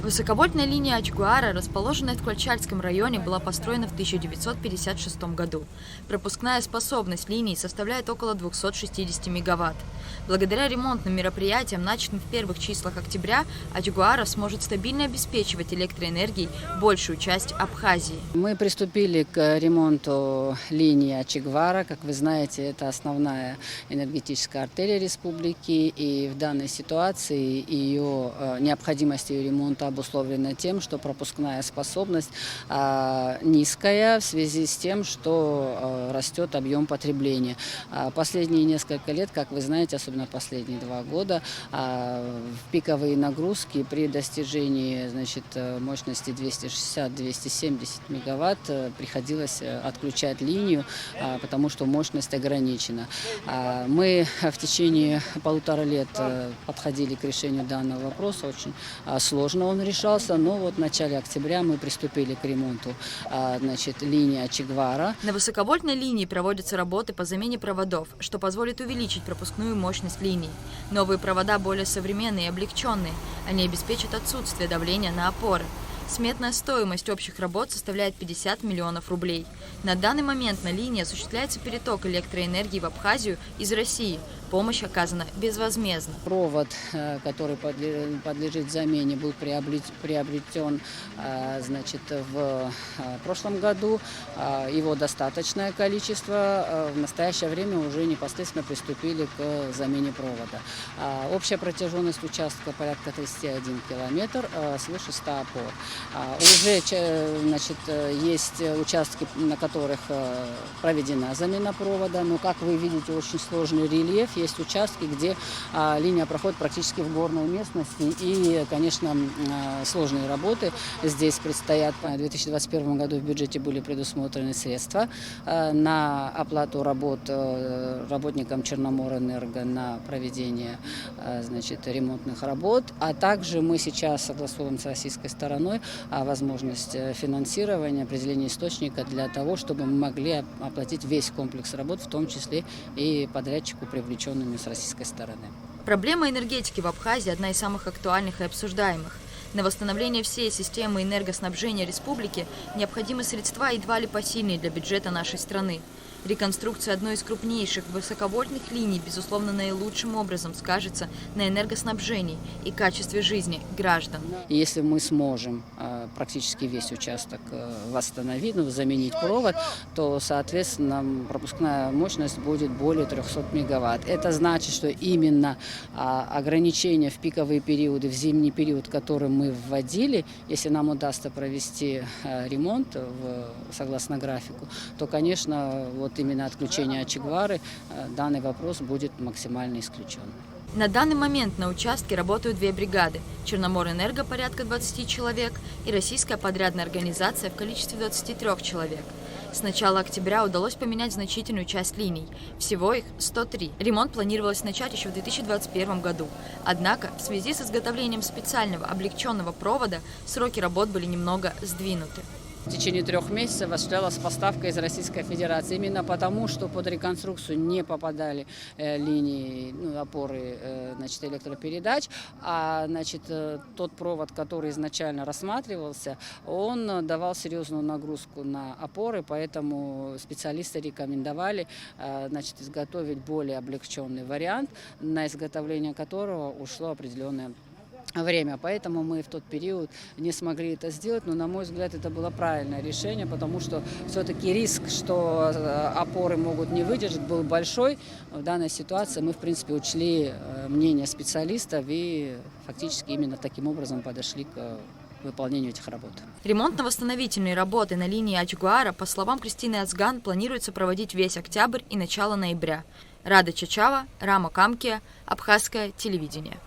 Высоковольтная линия Ачгуара, расположенная в Ткачальском районе, была построена в 1956 году. Пропускная способность линии составляет около 260 мегаватт. Благодаря ремонтным мероприятиям, начатым в первых числах октября, Ачгуара сможет стабильно обеспечивать электроэнергией большую часть Абхазии. Мы приступили к ремонту линии Ачгуара. Как вы знаете, это основная энергетическая артерия республики, и в данной ситуации необходимость ее ремонта обусловлена тем, что пропускная способность низкая в связи с тем, что растет объем потребления. Последние несколько лет, как вы знаете, особенно последние 2 года, в пиковые нагрузки при достижении мощности 260-270 мегаватт приходилось отключать линию, потому что мощность ограничена. Мы в течение 1,5 лет подходили к решению данного вопроса. Очень сложно он решался, но вот в начале октября мы приступили к ремонту линии Ачгуара. На высоковольтной линии проводятся работы по замене проводов, что позволит увеличить пропускную мощность линии. Новые провода более современные и облегченные. Они обеспечат отсутствие давления на опоры. Сметная стоимость общих работ составляет 50 миллионов рублей. На данный момент на линии осуществляется переток электроэнергии в Абхазию из России. Помощь оказана безвозмездно. Провод, который подлежит замене, был приобретен в прошлом году. Его достаточное количество. В настоящее время уже непосредственно приступили к замене провода. Общая протяженность участка порядка 31 километр, свыше 100 опор. Уже есть участки, на которых проведена замена провода, но, как вы видите, очень сложный рельеф. Есть участки, где линия проходит практически в горной местности, и, конечно, сложные работы здесь предстоят. В 2021 году в бюджете были предусмотрены средства на оплату работ работникам Черноморэнерго на проведение ремонтных работ, а также мы сейчас согласовываем с российской стороной возможность финансирования, определения источника для того, чтобы мы могли оплатить весь комплекс работ, в том числе и подрядчику, привлеченными с российской стороны. Проблема энергетики в Абхазии – одна из самых актуальных и обсуждаемых. На восстановление всей системы энергоснабжения республики необходимы средства едва ли посильные для бюджета нашей страны. Реконструкция одной из крупнейших высоковольтных линий, безусловно, наилучшим образом скажется на энергоснабжении и качестве жизни граждан. Если мы сможем практически весь участок восстановить, заменить провод, то, соответственно, пропускная мощность будет более 300 мегаватт. Это значит, что именно ограничения в пиковые периоды, в зимний период, который мы вводили, если нам удастся провести ремонт согласно графику, то, конечно, именно отключение Ачгуары, данный вопрос будет максимально исключен. На данный момент на участке работают 2 бригады – Черноморэнерго порядка 20 человек и российская подрядная организация в количестве 23 человек. С начала октября удалось поменять значительную часть линий, всего их 103. Ремонт планировалось начать еще в 2021 году. Однако в связи с изготовлением специального облегченного провода сроки работ были немного сдвинуты. В течение 3 месяцев осуществлялась поставка из Российской Федерации, именно потому, что под реконструкцию не попадали линии, опоры электропередач, а тот провод, который изначально рассматривался, он давал серьезную нагрузку на опоры, поэтому специалисты рекомендовали изготовить более облегченный вариант, на изготовление которого ушло определенное время. Поэтому мы в тот период не смогли это сделать, но, на мой взгляд, это было правильное решение, потому что все-таки риск, что опоры могут не выдержать, был большой. В данной ситуации мы, в принципе, учли мнение специалистов и фактически именно таким образом подошли к выполнению этих работ. Ремонтно-восстановительные работы на линии Ачгуара, по словам Кристины Ацган, планируется проводить весь октябрь и начало ноября. Рада Чачава, Рама Камкия, Абхазское телевидение.